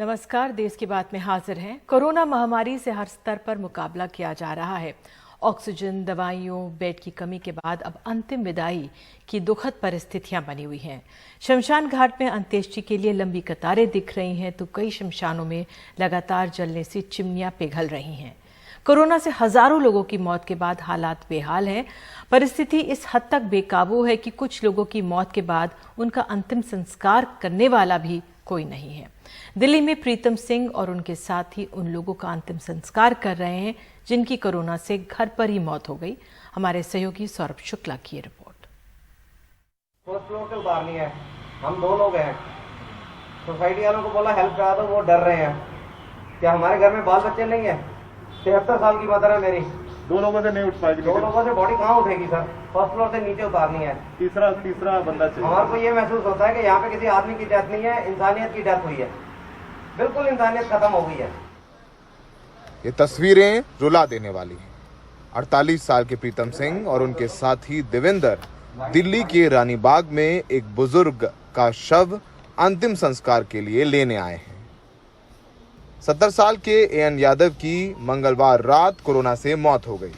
नमस्कार, देश की बात में हाजिर हैं। कोरोना महामारी से हर स्तर पर मुकाबला किया जा रहा है। ऑक्सीजन, दवाइयों, बेड की कमी के बाद अब अंतिम विदाई की दुखद परिस्थितियां बनी हुई हैं। शमशान घाट में अंत्येष्टि के लिए लंबी कतारें दिख रही हैं तो कई शमशानों में लगातार जलने से चिमनियां पिघल रही हैं। कोरोना से हजारों लोगों की मौत के बाद हालात बेहाल हैं। परिस्थिति इस हद तक बेकाबू है कि कुछ लोगों की मौत के बाद उनका अंतिम संस्कार करने वाला भी कोई नहीं है। दिल्ली में प्रीतम सिंह और उनके साथी उन लोगों का अंतिम संस्कार कर रहे हैं जिनकी कोरोना से घर पर ही मौत हो गई। हमारे सहयोगी सौरभ शुक्ला की ये रिपोर्ट। फर्स्ट फ्लोर से उतारनी है। हम 2 लोग हैं। सोसाइटी वालों को बोला हेल्प करा दो, वो डर रहे हैं। क्या हमारे घर में बाल बच्चे नहीं है? 73 साल की मदर है मेरी। 2 लोगों से नहीं उठ पाएगी। 2 लोगों से बॉडी कहाँ उठेगी सर? फर्स्ट फ्लोर से नीचे उतारनी है। तीसरा बंदा चाहिए। हमारे को ये महसूस होता है कि यहाँ पे किसी आदमी की डेथ नहीं है, इंसानियत की डेथ हुई है। बिल्कुल इंसानियत खत्म हो गई है। ये तस्वीरें रुला देने वाली हैं। 48 साल के प्रीतम सिंह और उनके साथी देवेंद्र दिल्ली के रानी बाग में एक बुजुर्ग का शव अंतिम संस्कार के लिए लेने आए हैं। 70 साल के एएन यादव की मंगलवार रात कोरोना से मौत हो गई।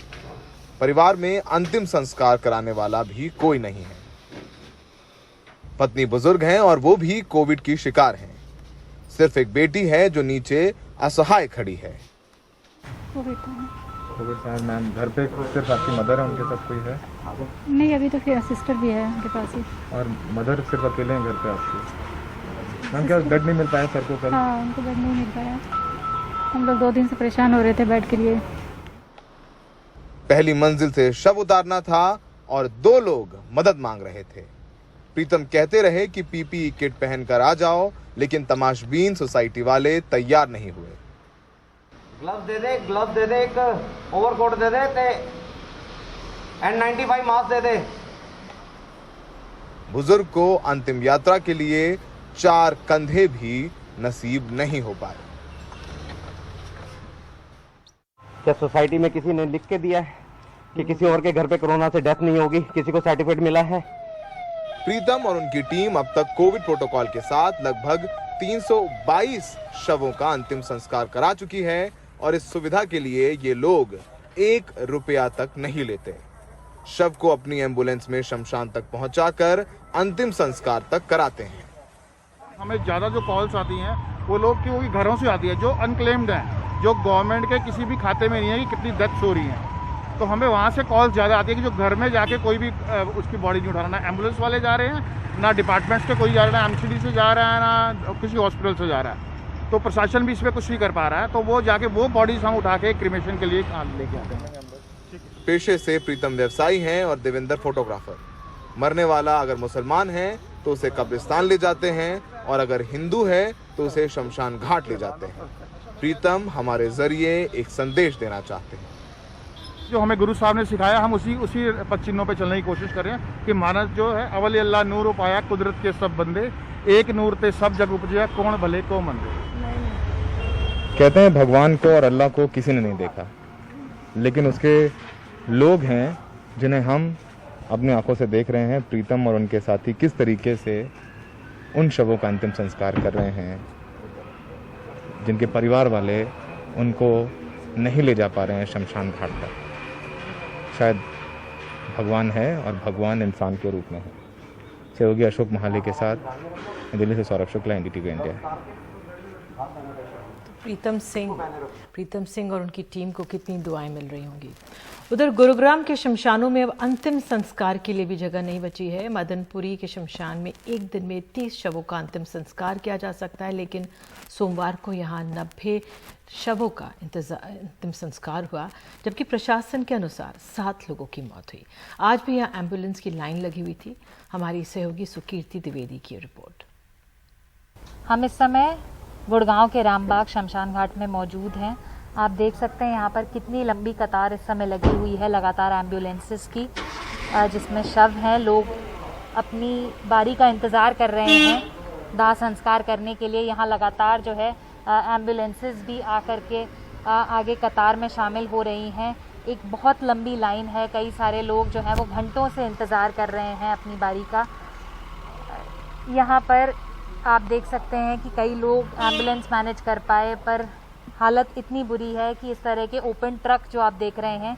परिवार में अंतिम संस्कार कराने वाला भी कोई नहीं है। पत्नी बुजुर्ग हैं और वो भी कोविड की शिकार हैं। सिर्फ एक बेटी है जो नीचे असहाय खड़ी है। कोविड मैम घर पे सिर्फ आपकी मदर है, उनके साथ कोई है? नहीं, अभी तो फिर सिस्टर भी है उनके पास ही। और मदर सिर्फ अकेले हैं घर पे आपकी? मैम क्या बेड नहीं मिल पाया सर को कल? हाँ, उनको बेड नहीं मिल पाया। हम लोग 2 दिन से परेशान हो रहे थे बेड के लिए। पहली मंजिल से शव उतारना था और 2 लोग मदद मांग रहे थे। प्रीतम कहते रहे कि पीपीई किट पहनकर आ जाओ, लेकिन तमाशबीन सोसाइटी वाले तैयार नहीं हुए। ग्लव्स दे दे, एक ओवरकोट दे दे ते N95 मास्क दे दे। बुजुर्ग को अंतिम यात्रा के लिए 4 कंधे भी नसीब नहीं हो पाए। क्या सोसाइटी में किसी ने लिख के दिया है कि किसी और के घर पे कोरोना से डेथ नहीं होगी? किसी को सर्टिफिकेट मिला है? प्रीतम और उनकी टीम अब तक कोविड प्रोटोकॉल के साथ लगभग 322 शवों का अंतिम संस्कार करा चुकी है और इस सुविधा के लिए ये लोग 1 रुपया तक नहीं लेते। शव को अपनी एम्बुलेंस में शमशान तक पहुंचाकर अंतिम संस्कार तक कराते हैं। हमें ज़्यादा जो कॉल्स आती हैं वो लोग की घरों से आती है जो अनक्लेम्ड हैं, जो गवर्नमेंट के किसी भी खाते में नहीं है कि कितनी डेथ्स हो रही हैं। तो हमें वहाँ से कॉल्स ज़्यादा आती है कि जो घर में जाके कोई भी उसकी बॉडी नहीं उठा रहा। ना एम्बुलेंस वाले जा रहे हैं, ना डिपार्टमेंट्स के कोई जा रहा है, ना एमसीडी से जा रहा है, ना किसी हॉस्पिटल से जा रहा है। तो प्रशासन भी इस पर कुछ नहीं कर पा रहा है। तो वो जाके वो बॉडीज हम उठा के क्रिमेशन के लिए लेके आते हैं। पेशे से प्रीतम व्यवसायी हैं और देवेंद्र फोटोग्राफर। मरने वाला अगर मुसलमान है तो उसे कब्रिस्तान ले जाते हैं और अगर हिंदू है तो उसे शमशान घाट ले जाते हैं। प्रीतम हमारे जरिए एक संदेश देना चाहते हैं। जो हमें गुरु साहब ने सिखाया, हम उसी पद चिन्हों पे चलने की कोशिश कर रहे हैं कि मानस जो है अवली अल्लाह नूर उपाया कुदरत के सब बंदे, एक नूर ते सब जग उपजया कौन भले को मंदे। कहते हैं भगवान को और अल्लाह को किसी ने नहीं देखा, लेकिन उसके लोग हैं जिन्हें हम अपनी आंखों से देख रहे हैं। प्रीतम और उनके साथी किस तरीके से उन शवों का अंतिम संस्कार कर रहे हैं जिनके परिवार वाले उनको नहीं ले जा पा रहे हैं शमशान घाट पर। शायद भगवान है और भगवान इंसान के रूप में है। सहयोगी अशोक महाले के साथ दिल्ली से सौरभ शुक्ला, NDTV इंडिया। प्रीतम सिंह और उनकी टीम को कितनी दुआएं मिल रही होंगी। उधर गुरुग्राम के शमशानों में अब अंतिम संस्कार के लिए भी जगह नहीं बची है। मदनपुरी के शमशान में एक दिन में 30 शवों का अंतिम संस्कार किया जा सकता है, लेकिन सोमवार को यहाँ 90 शवों का अंतिम संस्कार हुआ, जबकि प्रशासन के अनुसार 7 लोगों की मौत हुई। आज भी यहाँ एम्बुलेंस की लाइन लगी हुई थी। हमारी सहयोगी सुकीर्ति द्विवेदी की रिपोर्ट। हम इस समय गुड़गांव के रामबाग शमशान घाट में मौजूद हैं। आप देख सकते हैं यहाँ पर कितनी लंबी कतार इस समय लगी हुई है लगातार एम्बुलेंसेस की, जिसमें शव हैं। लोग अपनी बारी का इंतज़ार कर रहे हैं दाह संस्कार करने के लिए। यहाँ लगातार जो है एम्बुलेंसेस भी आकर के आगे कतार में शामिल हो रही हैं। एक बहुत लंबी लाइन है, कई सारे लोग जो हैं वो घंटों से इंतज़ार कर रहे हैं अपनी बारी का। यहाँ पर आप देख सकते हैं कि कई लोग एम्बुलेंस मैनेज कर पाए, पर हालत इतनी बुरी है कि इस तरह के ओपन ट्रक जो आप देख रहे हैं,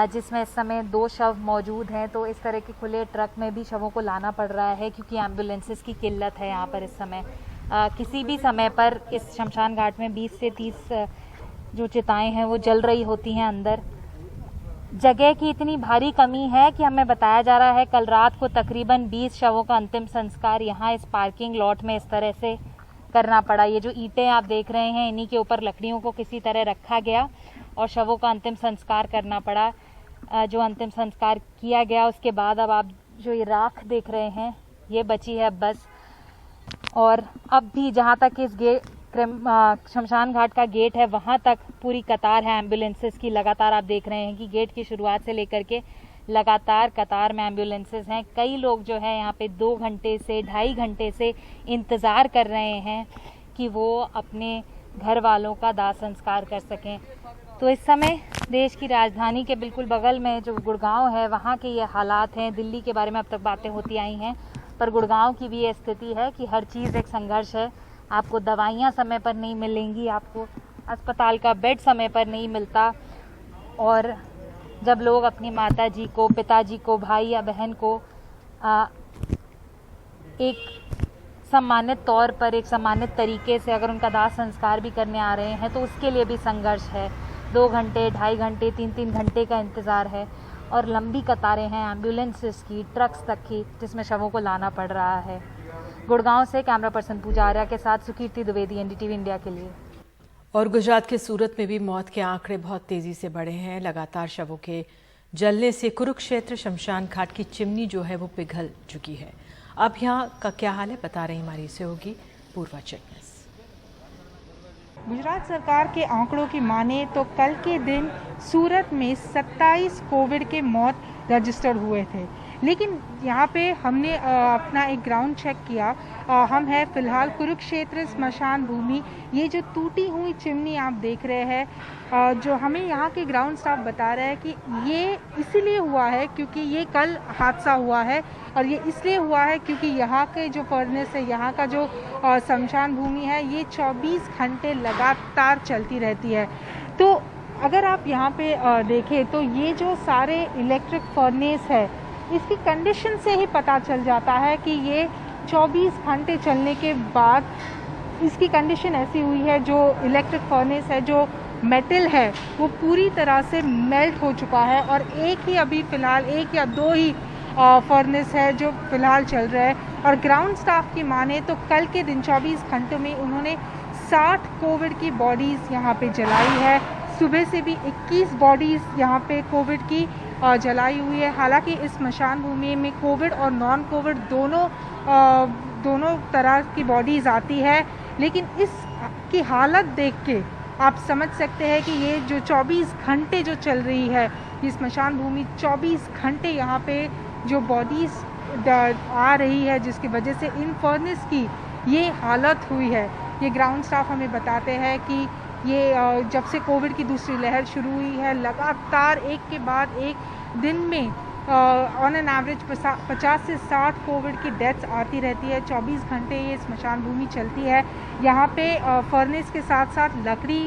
जिसमें इस समय 2 शव मौजूद हैं, तो इस तरह के खुले ट्रक में भी शवों को लाना पड़ रहा है क्योंकि एम्बुलेंसेस की किल्लत है यहाँ पर इस समय। किसी भी समय पर इस शमशान घाट में 20 से 30 जो चिताएं हैं वो जल रही होती हैं अंदर। जगह की इतनी भारी कमी है कि हमें बताया जा रहा है कल रात को तकरीबन 20 शवों का अंतिम संस्कार यहाँ इस पार्किंग लॉट में इस तरह से करना पड़ा। ये जो ईंटें आप देख रहे हैं, इन्हीं के ऊपर लकड़ियों को किसी तरह रखा गया और शवों का अंतिम संस्कार करना पड़ा। जो अंतिम संस्कार किया गया उसके बाद अब आप जो ये राख देख रहे हैं ये बची है बस। और अब भी जहाँ तक इस शमशान घाट का गेट है वहाँ तक पूरी कतार है एम्बुलेंसेस की। लगातार आप देख रहे हैं कि गेट की शुरुआत से लेकर के लगातार कतार में एम्बुलेंसेस हैं। कई लोग जो है यहाँ पे 2 घंटे से 2.5 घंटे से इंतज़ार कर रहे हैं कि वो अपने घर वालों का दाह संस्कार कर सकें। तो इस समय देश की राजधानी के बिल्कुल बगल में जो गुड़गांव है वहाँ के ये हालात हैं। दिल्ली के बारे में अब तक बातें होती आई हैं, पर गुड़गांव की भी ये स्थिति है कि हर चीज़ एक संघर्ष है। आपको दवाइयाँ समय पर नहीं मिलेंगी, आपको अस्पताल का बेड समय पर नहीं मिलता, और जब लोग अपनी माता जी को, पिताजी को, भाई या बहन को एक सम्मानित तौर पर, एक सम्मानित तरीके से अगर उनका दाह संस्कार भी करने आ रहे हैं तो उसके लिए भी संघर्ष है। 2 घंटे, 2.5 घंटे, 3-3 घंटे का इंतज़ार है और लंबी कतारें हैं एम्बुलेंसेस की, ट्रक्स तक की, जिसमें शवों को लाना पड़ रहा है। गुड़गांव से कैमरा पर्सन पूजा आर्या के साथ सुकीर्ति द्विवेदी, एनडीटीवी इंडिया के लिए। और गुजरात के सूरत में भी मौत के आंकड़े बहुत तेजी से बढ़े हैं। लगातार शवों के जलने से कुरुक्षेत्र शमशान घाट की चिमनी जो है वो पिघल चुकी है। अब यहाँ का क्या हाल है बता रही हमारी सहयोगी पूर्वा चिटनिस। गुजरात सरकार के आंकड़ों की माने तो कल के दिन सूरत में 27 कोविड के मौत रजिस्टर्ड हुए थे, लेकिन यहाँ पे हमने अपना एक ग्राउंड चेक किया। हम हैं फिलहाल कुरुक्षेत्र स्मशान भूमि। ये जो टूटी हुई चिमनी आप देख रहे हैं, जो हमें यहाँ के ग्राउंड स्टाफ बता रहे हैं कि ये इसीलिए हुआ है क्योंकि ये कल हादसा हुआ है, और ये इसलिए हुआ है क्योंकि यहाँ के जो फर्नेस है, यहाँ का जो स्मशान भूमि है, ये 24 घंटे लगातार चलती रहती है। तो अगर आप यहाँ पे देखें तो ये जो सारे इलेक्ट्रिक फर्नेस है, इसकी कंडीशन से ही पता चल जाता है कि ये 24 घंटे चलने के बाद इसकी कंडीशन ऐसी हुई है। जो इलेक्ट्रिक फर्नेस है, जो मेटल है, वो पूरी तरह से मेल्ट हो चुका है, और एक ही अभी फ़िलहाल 1 या 2 ही फर्नेस है जो फ़िलहाल चल रहा है। और ग्राउंड स्टाफ की माने तो कल के दिन 24 घंटों में उन्होंने 60 कोविड की बॉडीज़ यहाँ पे जलाई है। सुबह से भी 21 बॉडीज़ यहाँ पे कोविड की जलाई हुई है। हालांकि इस स्मशान भूमि में कोविड और नॉन कोविड दोनों तरह की बॉडीज़ आती है, लेकिन इसकी हालत देख के आप समझ सकते हैं कि ये जो 24 घंटे जो चल रही है ये स्मशान भूमि, 24 घंटे यहाँ पे जो बॉडीज़ आ रही है, जिसकी वजह से इन फर्नेस की ये हालत हुई है। ये ग्राउंड स्टाफ हमें बताते हैं कि ये जब से कोविड की दूसरी लहर शुरू हुई है, लगातार एक के बाद एक दिन में ऑन एन एवरेज 50 से 60 कोविड की डेथ्स आती रहती है। 24 घंटे ये स्मशान भूमि चलती है। यहाँ पे फर्नेस के साथ साथ लकड़ी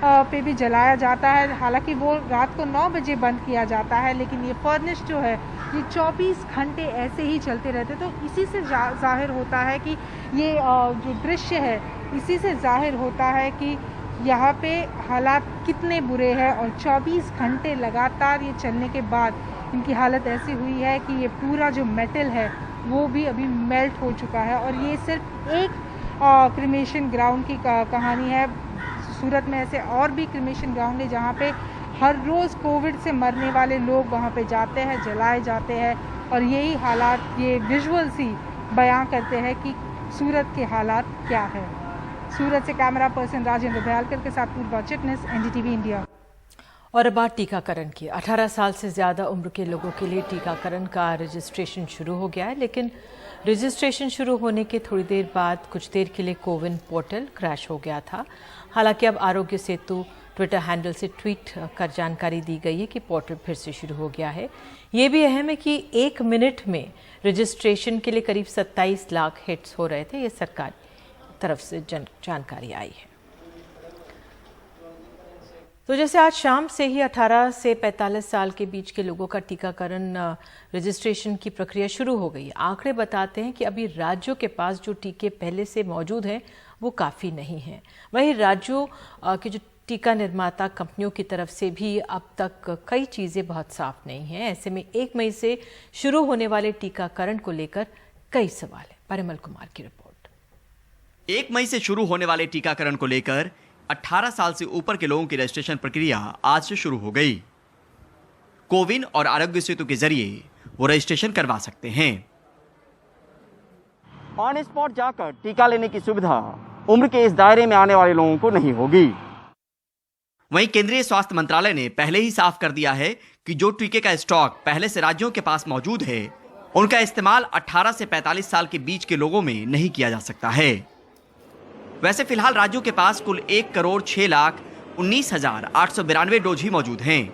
पे भी जलाया जाता है। हालांकि वो रात को 9 बजे बंद किया जाता है, लेकिन ये फर्नेस जो है ये 24 घंटे ऐसे ही चलते रहते। तो इसी से जाहिर होता है कि ये जो दृश्य है, इसी से जाहिर होता है कि यहाँ पे हालात कितने बुरे हैं, और 24 घंटे लगातार ये चलने के बाद इनकी हालत ऐसी हुई है कि ये पूरा जो मेटल है वो भी अभी मेल्ट हो चुका है। और ये सिर्फ एक क्रिमेशन ग्राउंड की कहानी है। सूरत में ऐसे और भी क्रिमेशन ग्राउंड है जहाँ पे हर रोज़ कोविड से मरने वाले लोग वहाँ पे जाते हैं, जलाए जाते हैं, और यही हालात, ये विजुअल्स ही बयां करते हैं कि सूरत के हालात क्या है। सूरत से कैमरा पर्सन राजेंद्र दयालकर के साथ पूर्वा चिटनिस, एनडीटीवी इंडिया। और अब बात टीकाकरण की। 18 साल से ज़्यादा उम्र के लोगों के लिए टीकाकरण का रजिस्ट्रेशन शुरू हो गया है, लेकिन रजिस्ट्रेशन शुरू होने के थोड़ी देर बाद कुछ देर के लिए कोविन पोर्टल क्रैश हो गया था। हालांकि अब आरोग्य सेतु ट्विटर हैंडल से ट्वीट कर जानकारी दी गई है कि पोर्टल फिर से शुरू हो गया है। ये भी अहम है कि 1 मिनट में रजिस्ट्रेशन के लिए करीब 27 लाख हिट्स हो रहे थे। ये सरकार तरफ से जानकारी आई है। तो जैसे आज शाम से ही 18 से 45 साल के बीच के लोगों का टीकाकरण रजिस्ट्रेशन की प्रक्रिया शुरू हो गई। आंकड़े बताते हैं कि अभी राज्यों के पास जो टीके पहले से मौजूद हैं वो काफ़ी नहीं हैं। वहीं राज्यों के जो टीका निर्माता कंपनियों की तरफ से भी अब तक कई चीज़ें बहुत साफ नहीं हैं। ऐसे में 1 मई से शुरू होने वाले टीकाकरण को लेकर कई सवाल हैं। परिमल कुमार की रिपोर्ट। 1 मई से शुरू होने वाले टीकाकरण को लेकर 18 साल से ऊपर के लोगों की रजिस्ट्रेशन प्रक्रिया आज से शुरू हो गई। कोविन और आरोग्य सेतु के जरिए वो रजिस्ट्रेशन करवा सकते हैं। ऑन स्पॉट जाकर टीका लेने की सुविधा उम्र के इस दायरे में आने वाले लोगों को नहीं होगी। वहीं केंद्रीय स्वास्थ्य मंत्रालय ने पहले ही साफ कर दिया है कि जो टीके का स्टॉक पहले से राज्यों के पास मौजूद है, उनका इस्तेमाल 18 से 45 साल के बीच के लोगों में नहीं किया जा सकता है। वैसे फिलहाल राज्यों के पास कुल 1,06,19,892 डोज ही मौजूद हैं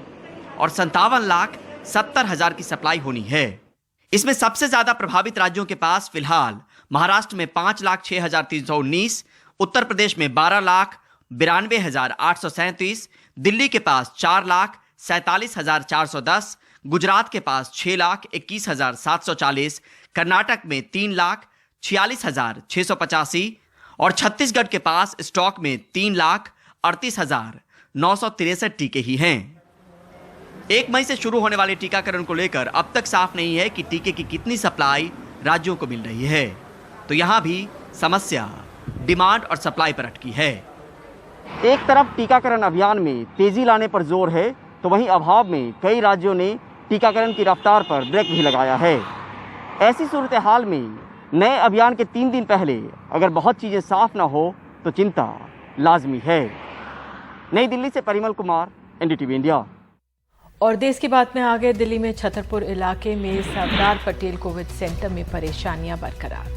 और 57,70,000 की सप्लाई होनी है। इसमें सबसे ज्यादा प्रभावित राज्यों के पास फिलहाल महाराष्ट्र में 5,06,319, उत्तर प्रदेश में 12,92,837, दिल्ली के पास 4,47,410, गुजरात के पास 6,21,740, कर्नाटक में 3,46,685 और छत्तीसगढ़ के पास स्टॉक में 3,38,963 टीके ही हैं। 1 मई से शुरू होने वाले टीकाकरण को लेकर अब तक साफ नहीं है कि टीके की कितनी सप्लाई राज्यों को मिल रही है। तो यहां भी समस्या डिमांड और सप्लाई पर अटकी है। एक तरफ टीकाकरण अभियान में तेजी लाने पर जोर है, तो वहीं अभाव में कई राज्यों ने टीकाकरण की रफ्तार पर ब्रेक भी लगाया है। ऐसी सूरत हाल में नए अभियान के 3 दिन पहले अगर बहुत चीजें साफ ना हो तो चिंता लाजमी है। नई दिल्ली से परिमल कुमार, एनडीटीवी इंडिया। और देश की बात में आगे दिल्ली में छतरपुर इलाके में सरदार पटेल कोविड सेंटर में परेशानियां बरकरार।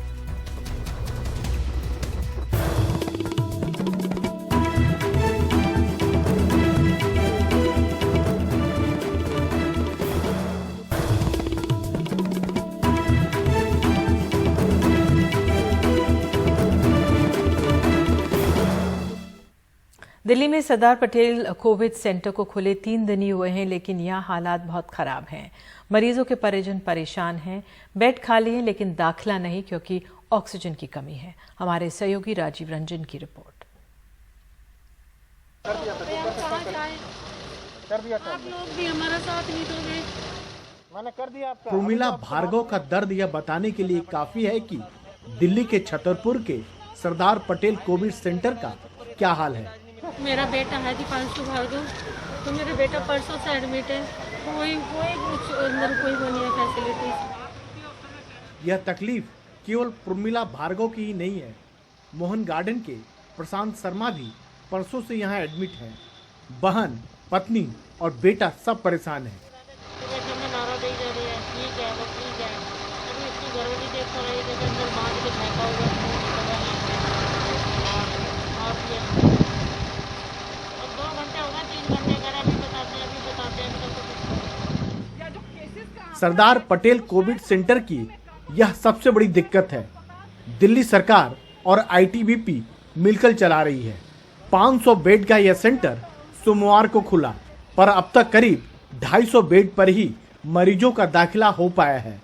दिल्ली में सरदार पटेल कोविड सेंटर को खुले 3 दिन ही हुए हैं, लेकिन यहाँ हालात बहुत खराब हैं। मरीजों के परिजन परेशान हैं। बेड खाली हैं लेकिन दाखिला नहीं, क्योंकि ऑक्सीजन की कमी है। हमारे सहयोगी राजीव रंजन की रिपोर्ट। आप लोग भी हमारा साथ नहीं दोगे। मैंने कर दिया। प्रोमिला भार्गव का दर्द यह बताने के लिए काफी है कि दिल्ली के छतरपुर के सरदार पटेल कोविड सेंटर का क्या हाल है। मेरा बेटा है दीपांशु भार्गव, तो मेरा बेटा परसों से एडमिट है। कोई अंदर कोई वो नहीं है फैसिलिटीज। यह तकलीफ केवल प्रोमिला भार्गव की ही नहीं है। मोहन गार्डन के प्रशांत शर्मा भी परसों से यहाँ एडमिट हैं। बहन, पत्नी और बेटा सब परेशान हैं। सरदार पटेल कोविड सेंटर की यह सबसे बड़ी दिक्कत है। दिल्ली सरकार और आईटीबीपी मिलकर चला रही है। 500 बेड का यह सेंटर सोमवार को खुला, पर अब तक करीब 250 बेड पर ही मरीजों का दाखिला हो पाया है।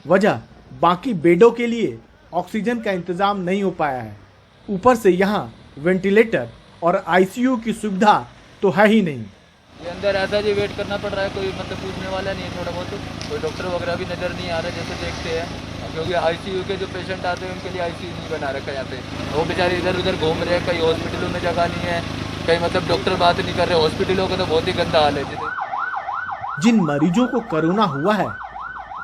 वजह बाकी बेडों के लिए ऑक्सीजन का इंतजाम नहीं हो पाया है। ऊपर से यहाँ वेंटिलेटर और आईसीयू की सुविधा तो है ही नहीं। ये अंदर ऐसा जी वेट करना पड़ रहा है, कोई मतलब पूछने वाला नहीं है। थोड़ा बहुत कोई डॉक्टर वगैरह भी नज़र नहीं आ रहा जैसे देखते हैं, क्योंकि आईसीयू के जो पेशेंट आते हैं उनके लिए आईसीयू नहीं बना रखा यहाँ पे। वो बेचारे इधर उधर घूम रहे हैं, कई हॉस्पिटलों में जगह नहीं है, कई मतलब डॉक्टर बात नहीं कर रहे। हॉस्पिटलों का तो बहुत ही गंदा हाल है। जिन मरीजों को कोरोना हुआ है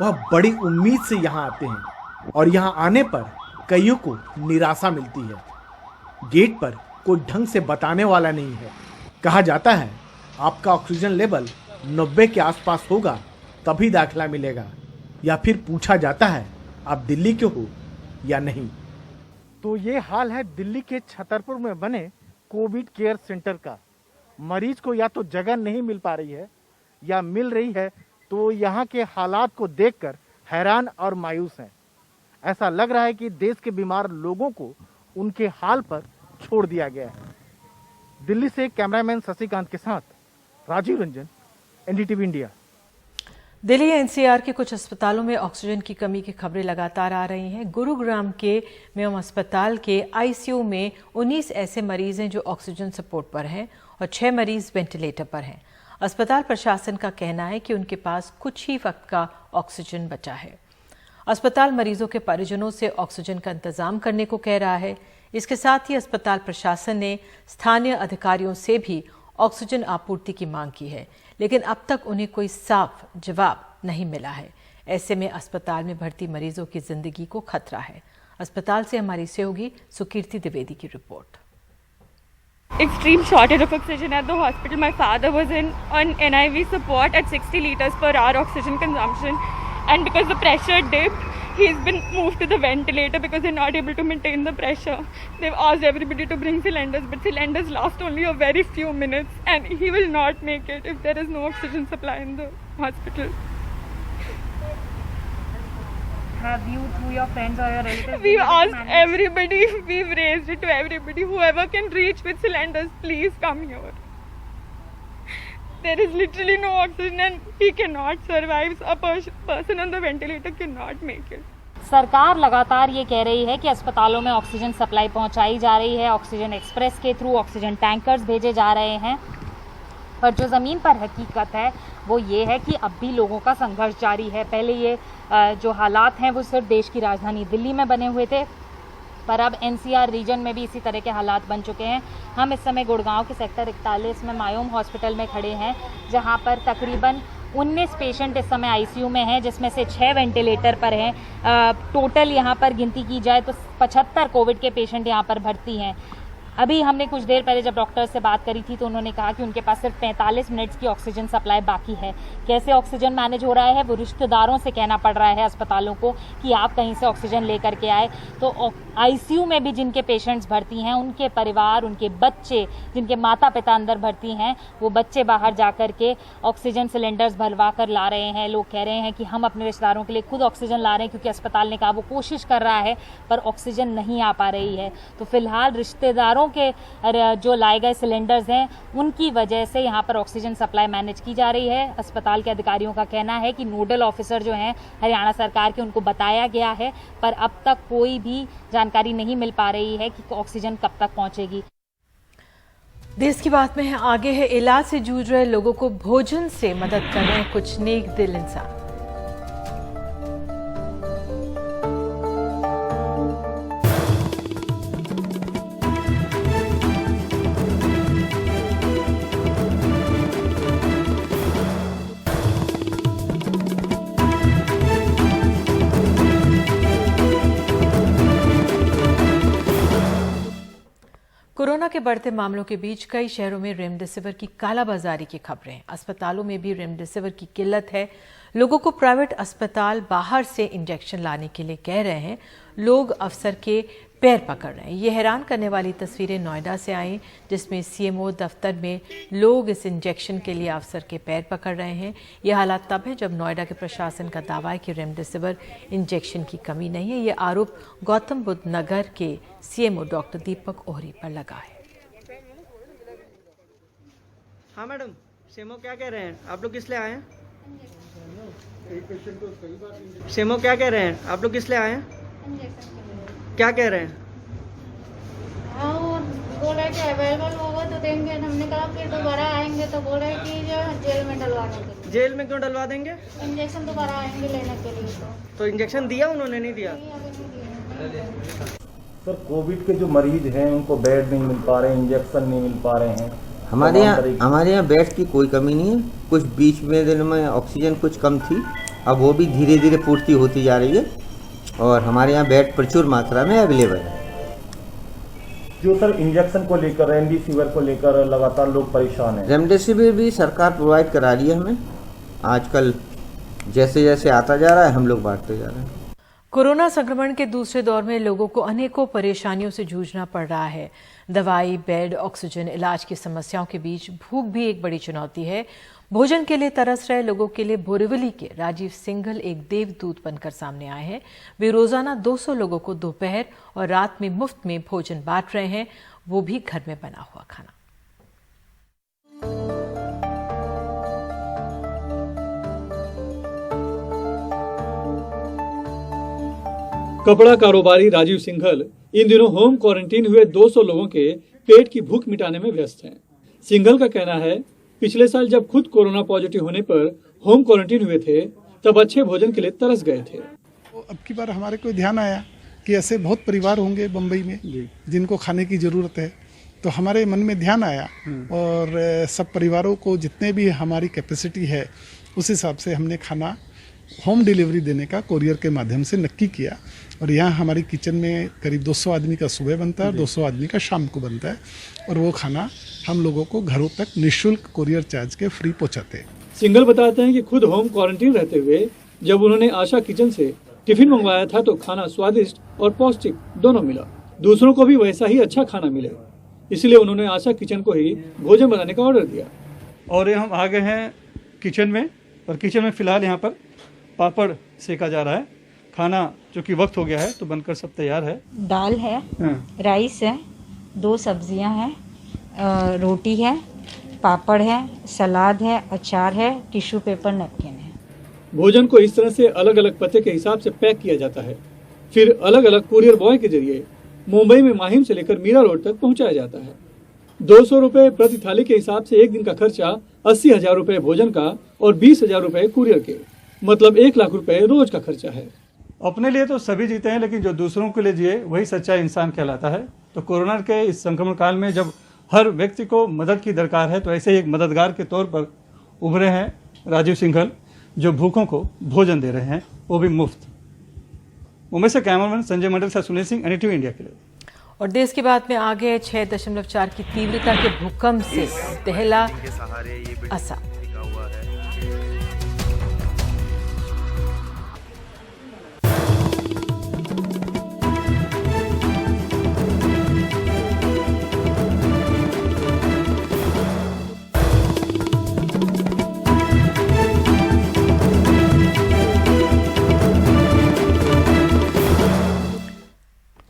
वह बड़ी उम्मीद से यहाँ आते हैं, और यहाँ आने पर कईयों को निराशा मिलती है। गेट पर कोई ढंग से बताने वाला नहीं है। कहा जाता है आपका ऑक्सीजन लेवल 90 के आसपास होगा तभी दाखिला मिलेगा, या फिर पूछा जाता है अब दिल्ली के हो या नहीं। तो ये हाल है दिल्ली के छतरपुर में बने कोविड केयर सेंटर का। मरीज को या तो जगह नहीं मिल पा रही है या मिल रही है तो यहाँ के हालात को देखकर हैरान और मायूस हैं। ऐसा लग रहा है कि देश के बीमार लोगों को उनके हाल पर छोड़ दिया गया है। दिल्ली से कैमरामैन शशिकांत के साथ Rajeev Ranjan, NDTV India. Delhi NCR के कुछ अस्पतालों में ऑक्सीजन की कमी की खबरें लगातार आ रही हैं। गुरुग्राम के मेयोम अस्पताल के आईसीयू में 19 ऐसे मरीज हैं जो ऑक्सीजन सपोर्ट पर हैं और 6 मरीज वेंटिलेटर पर हैं। अस्पताल प्रशासन का कहना है कि उनके पास कुछ ही वक्त का ऑक्सीजन बचा है। अस्पताल मरीजों के परिजनों से ऑक्सीजन का इंतजाम करने को कह रहा है। इसके साथ ही अस्पताल प्रशासन ने स्थानीय अधिकारियों से भी ऑक्सीजन आपूर्ति की मांग की है, लेकिन अब तक उन्हें कोई साफ जवाब नहीं मिला है। ऐसे में अस्पताल में भर्ती मरीजों की जिंदगी को खतरा है। अस्पताल से हमारी सहयोगी सुकीर्ति द्विवेदी की report. Extreme shortage of oxygen at the hospital. My father was on NIV support at 60 liters per hour oxygen consumption, and because the pressure dipped, he's been moved to the ventilator because they're not able to maintain the pressure. They've asked everybody to bring cylinders, but cylinders last only a very few minutes, and he will not make it if there is no oxygen supply in the hospital. Have you, through your friends or your relatives? We've asked everybody, we've raised it to everybody. Whoever can reach with cylinders, please come here. There is literally no oxygen and he cannot survive. A person on the ventilator cannot make it. सरकार लगातार ये कह रही है कि अस्पतालों में oxygen supply पहुंचाई जा रही है। ऑक्सीजन एक्सप्रेस के थ्रू ऑक्सीजन टैंकर्स भेजे जा रहे हैं, पर जो ज़मीन पर हकीकत है वो ये है कि अब भी लोगों का संघर्ष जारी है। पहले ये जो हालात हैं वो सिर्फ देश की राजधानी दिल्ली में बने हुए थे, पर अब एनसीआर रीजन में भी इसी तरह के हालात बन चुके हैं। हम इस समय गुड़गांव के सेक्टर 41 में मायोम हॉस्पिटल में खड़े हैं, जहां पर तकरीबन 19 पेशेंट इस समय आईसीयू में हैं, जिसमें से 6 वेंटिलेटर पर हैं। टोटल यहां पर गिनती की जाए तो 75 कोविड के पेशेंट यहां पर भर्ती हैं। अभी हमने कुछ देर पहले जब डॉक्टर से बात करी थी तो उन्होंने कहा कि उनके पास सिर्फ 45 मिनट्स की ऑक्सीजन सप्लाई बाकी है। कैसे ऑक्सीजन मैनेज हो रहा है वो रिश्तेदारों से कहना पड़ रहा है अस्पतालों को कि आप कहीं से ऑक्सीजन लेकर के आए। तो आईसीयू में भी जिनके पेशेंट्स भर्ती हैं, उनके परिवार, उनके बच्चे, जिनके माता पिता अंदर भर्ती हैं, वो बच्चे बाहर जा कर के ऑक्सीजन सिलेंडर्स भरवा कर ला रहे हैं। लोग कह रहे हैं कि हम अपने रिश्तेदारों के लिए खुद ऑक्सीजन ला रहे हैं, क्योंकि अस्पताल ने कहा वो कोशिश कर रहा है पर ऑक्सीजन नहीं आ पा रही है। तो फिलहाल रिश्तेदारों के जो लाए गए सिलेंडर्स हैं उनकी वजह से यहाँ पर ऑक्सीजन सप्लाई मैनेज की जा रही है। अस्पताल के अधिकारियों का कहना है कि नोडल ऑफिसर जो हैं हरियाणा सरकार के, उनको बताया गया है, पर अब तक कोई भी जानकारी नहीं मिल पा रही है कि ऑक्सीजन कब तक पहुंचेगी। देश की बात में है आगे है, इलाज से जूझ रहे लोगों को भोजन से मदद कर रहे हैं कुछ नेक दिल इंसान। कोरोना के बढ़ते मामलों के बीच कई शहरों में रेमडेसिविर की कालाबाजारी की खबरें हैं। अस्पतालों में भी रेमडेसिविर की किल्लत है। लोगों को प्राइवेट अस्पताल बाहर से इंजेक्शन लाने के लिए कह रहे हैं। लोग अफसर के पैर पकड़ रहे हैं। ये हैरान करने वाली तस्वीरें नोएडा से आई, जिसमें सीएमओ दफ्तर में लोग इस इंजेक्शन के लिए अफसर के पैर पकड़ रहे हैं। ये हालात तब है जब नोएडा के प्रशासन का दावा है कि रेमडेसिविर इंजेक्शन की कमी नहीं है। ये आरोप गौतम बुद्ध नगर के सीएमओ डॉक्टर दीपक ओहरी पर लगा है। हाँ मैडम, सीएमओ क्या कह रहे हैं? आप लोग किस लिए आए हैं? सीएमओ क्या कह रहे हैं? आप लोग किस लिए आए हैं? क्या कह रहे हैं? और बोल रहे कि अवेलेबल होगा तो देंगे। हमने कहा फिर दोबारा आएंगे तो बोल रहे कि जो जेल में डलवाने के लिए। जेल में क्यों डलवा देंगे? इंजेक्शन दोबारा आएंगे लेने के लिए। तो इंजेक्शन दिया उन्होंने? नहीं दिया। सर, कोविड के जो मरीज हैं उनको बेड नहीं मिल पा रहे, इंजेक्शन नहीं मिल पा रहे हैं। हमारे यहाँ बेड की कोई कमी नहीं है। कुछ बीच में दिन में ऑक्सीजन कुछ कम थी, अब वो भी धीरे धीरे पूर्ति होती जा रही है और हमारे यहाँ बेड प्रचुर मात्रा में अवेलेबल है। जो सर इंजेक्शन को लेकर, रेमडेसिविर को लेकर लगातार लोग परेशान हैं। रेमडेसिविर भी सरकार प्रोवाइड करा रही है हमें। आजकल जैसे जैसे आता जा रहा है हम लोग बांटते जा रहे हैं। कोरोना संक्रमण के दूसरे दौर में लोगों को अनेकों परेशानियों से जूझना पड़ रहा है। दवाई, बेड, ऑक्सीजन, इलाज की समस्याओं के बीच भूख भी एक बड़ी चुनौती है। भोजन के लिए तरस रहे लोगों के लिए बोरीवली के राजीव सिंघल एक देवदूत बनकर सामने आए हैं। वे रोजाना 200 लोगों को दोपहर और रात में मुफ्त में भोजन बांट रहे हैं, वो भी घर में बना हुआ खाना। कपड़ा कारोबारी राजीव सिंघल इन दिनों होम क्वारंटीन हुए 200 लोगों के पेट की भूख मिटाने में व्यस्त हैं। सिंघल का कहना है, पिछले साल जब खुद कोरोना पॉजिटिव होने पर होम क्वारंटीन हुए थे तब अच्छे भोजन के लिए तरस गए थे। अब की बार हमारे को ध्यान आया कि ऐसे बहुत परिवार होंगे बम्बई में जिनको खाने की जरूरत है, तो हमारे मन में ध्यान आया और सब परिवारों को जितने भी हमारी कैपेसिटी है उस हिसाब से हमने खाना होम डिलीवरी देने का कोरियर के माध्यम से नक्की किया। और यहाँ हमारी किचन में करीब 200 आदमी का सुबह बनता है और 200 आदमी का शाम को बनता है, और वो खाना हम लोगों को घरों तक निःशुल्क कोरियर चार्ज के फ्री पहुँचाते हैं। सिंघल बताते हैं कि खुद होम क्वारंटीन रहते हुए जब उन्होंने आशा किचन से टिफिन मंगवाया था तो खाना स्वादिष्ट और पौष्टिक दोनों मिला। दूसरों को भी वैसा ही अच्छा खाना मिले, इसलिए उन्होंने आशा किचन को ही भोजन बनाने का ऑर्डर दिया। और हम आ गए हैं किचन में, और किचन में फिलहाल यहाँ पर पापड़ सेका जा रहा है। खाना चूँकि वक्त हो गया है तो बनकर सब तैयार है। दाल है, राइस है, 2 सब्जियां हैं, रोटी है, पापड़ है, सलाद है, अचार है, टिश्यू पेपर, नैपकिन है। भोजन को इस तरह से अलग अलग पते के हिसाब से पैक किया जाता है, फिर अलग अलग कुरियर बॉय के जरिए मुंबई में माहिम से लेकर मीरा रोड तक पहुंचाया जाता है। 200 रुपए प्रति थाली के हिसाब से एक दिन का खर्चा 80,000 रुपए भोजन का और 20,000 रुपए कुरियर के, मतलब 1 लाख रुपए रोज का खर्चा है। अपने लिए तो सभी जीते हैं, लेकिन जो दूसरों के लिए जिए वही सच्चा इंसान कहलाता है। तो कोरोना के इस संक्रमण काल में जब हर व्यक्ति को मदद की दरकार है, तो ऐसे ही एक मददगार के तौर पर उभरे हैं राजीव सिंघल, जो भूखों को भोजन दे रहे हैं, वो भी मुफ्त। मुंबई से कैमरामैन संजय मंडल से सुनील सिंह, NDTV इंडिया के लिए। और देश की बात में आगे 6.4 की तीव्रता के भूकंप से दहला असम।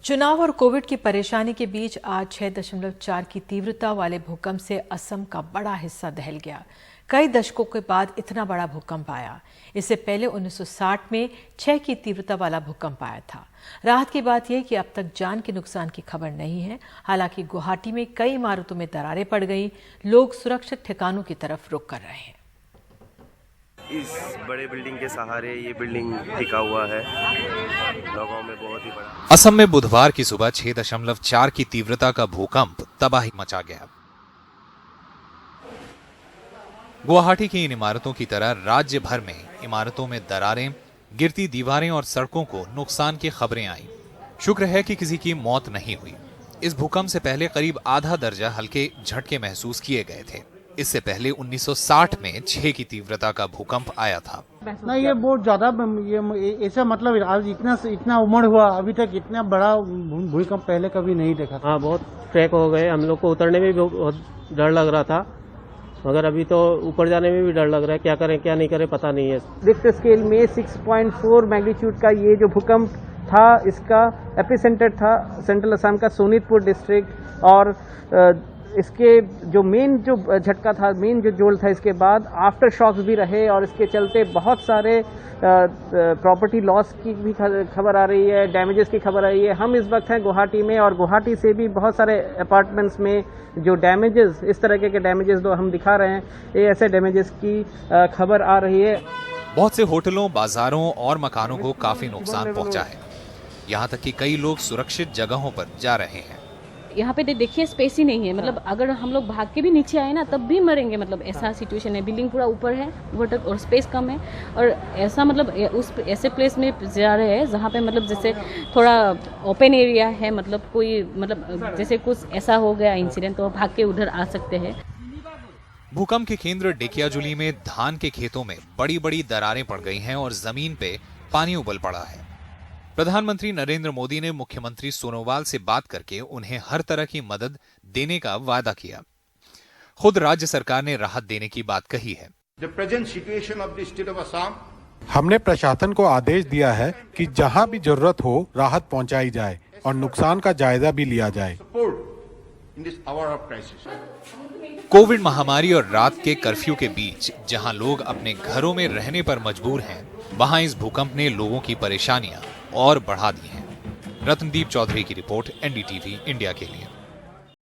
चुनाव और कोविड की परेशानी के बीच आज 6.4 की तीव्रता वाले भूकंप से असम का बड़ा हिस्सा दहल गया। कई दशकों के बाद इतना बड़ा भूकंप आया। इससे पहले 1960 में 6 की तीव्रता वाला भूकंप आया था। राहत की बात यह कि अब तक जान के नुकसान की खबर नहीं है। हालांकि गुवाहाटी में कई इमारतों में दरारें पड़ गई। लोग सुरक्षित ठिकानों की तरफ रुख कर रहे हैं। इस बड़े बिल्डिंग के सहारे ये बिल्डिंग टिका हुआ है। लोगों में बहुत ही बड़ा। असम में बुधवार की सुबह 6.4 की तीव्रता का भूकंप तबाही मचा गया। गुवाहाटी की इन इमारतों की तरह राज्य भर में इमारतों में दरारें, गिरती दीवारें और सड़कों को नुकसान की खबरें आईं। शुक्र है कि किसी की मौत नहीं हुई। इस भूकंप से पहले करीब आधा दर्जा हल्के झटके महसूस किए गए थे। इससे पहले 1960 में 6 की तीव्रता का भूकंप आया था। नहीं, ये बहुत ज्यादा, ये ऐसा मतलब आज इतना उमड़ हुआ, अभी तक इतना बड़ा भूकंप पहले कभी नहीं देखा। हाँ, बहुत ट्रैक हो गए। हम लोग को उतरने में भी बहुत डर लग रहा था, मगर अभी तो ऊपर जाने में भी डर लग रहा है। क्या करें क्या नहीं करें पता नहीं है। रिक्टर स्केल में 6.4 मैग्नीट्यूड का ये जो भूकंप था, इसका एपिसेंटर था सेंट्रल असम का सोनितपुर डिस्ट्रिक्ट। और इसके जो मेन जो झटका था, मेन जो जोल था, इसके बाद आफ्टर शॉक्स भी रहे और इसके चलते बहुत सारे प्रॉपर्टी लॉस की भी खबर आ रही है, डैमेजेस की खबर आ रही है। हम इस वक्त हैं गुवाहाटी में और गुवाहाटी से भी बहुत सारे अपार्टमेंट्स में जो डैमेजेस, इस तरह के डैमेजेस जो हम दिखा रहे हैं, ये ऐसे डैमेजेस की खबर आ रही है। बहुत से होटलों, बाजारों और मकानों को काफी नुकसान पहुंचा है। यहाँ तक कि कई लोग सुरक्षित जगहों पर जा रहे हैं। यहाँ पे देखिए स्पेस ही नहीं है, मतलब अगर हम लोग भाग के भी नीचे आए ना तब भी मरेंगे, मतलब ऐसा सिचुएशन है। बिल्डिंग पूरा ऊपर है, ऊपर तक, और स्पेस कम है। और ऐसा मतलब उस ऐसे प्लेस में जा रहे हैं जहाँ पे मतलब जैसे थोड़ा ओपन एरिया है, मतलब कोई मतलब जैसे कुछ ऐसा हो गया इंसिडेंट तो भाग के उधर आ सकते हैं। भूकंप के केंद्र डेकियाजुली में धान के खेतों में बड़ी बड़ी दरारें पड़ गई हैं और जमीन पे पानी उबल पड़ा है। प्रधानमंत्री नरेंद्र मोदी ने मुख्यमंत्री सोनोवाल से बात करके उन्हें हर तरह की मदद देने का वादा किया। खुद राज्य सरकार ने राहत देने की बात कही है। The present situation of the state of Assam, हमने प्रशासन को आदेश दिया है कि जहां भी जरूरत हो राहत पहुंचाई जाए और नुकसान का जायजा भी लिया जाए। in this hour of crisis. Covid महामारी और रात के कर्फ्यू के बीच जहां लोग अपने घरों में रहने पर मजबूर हैं, वहां इस भूकंप ने लोगों की परेशानियां और बढ़ा दी हैं। रत्नदीप चौधरी की रिपोर्ट, एनडीटीवी इंडिया के लिए।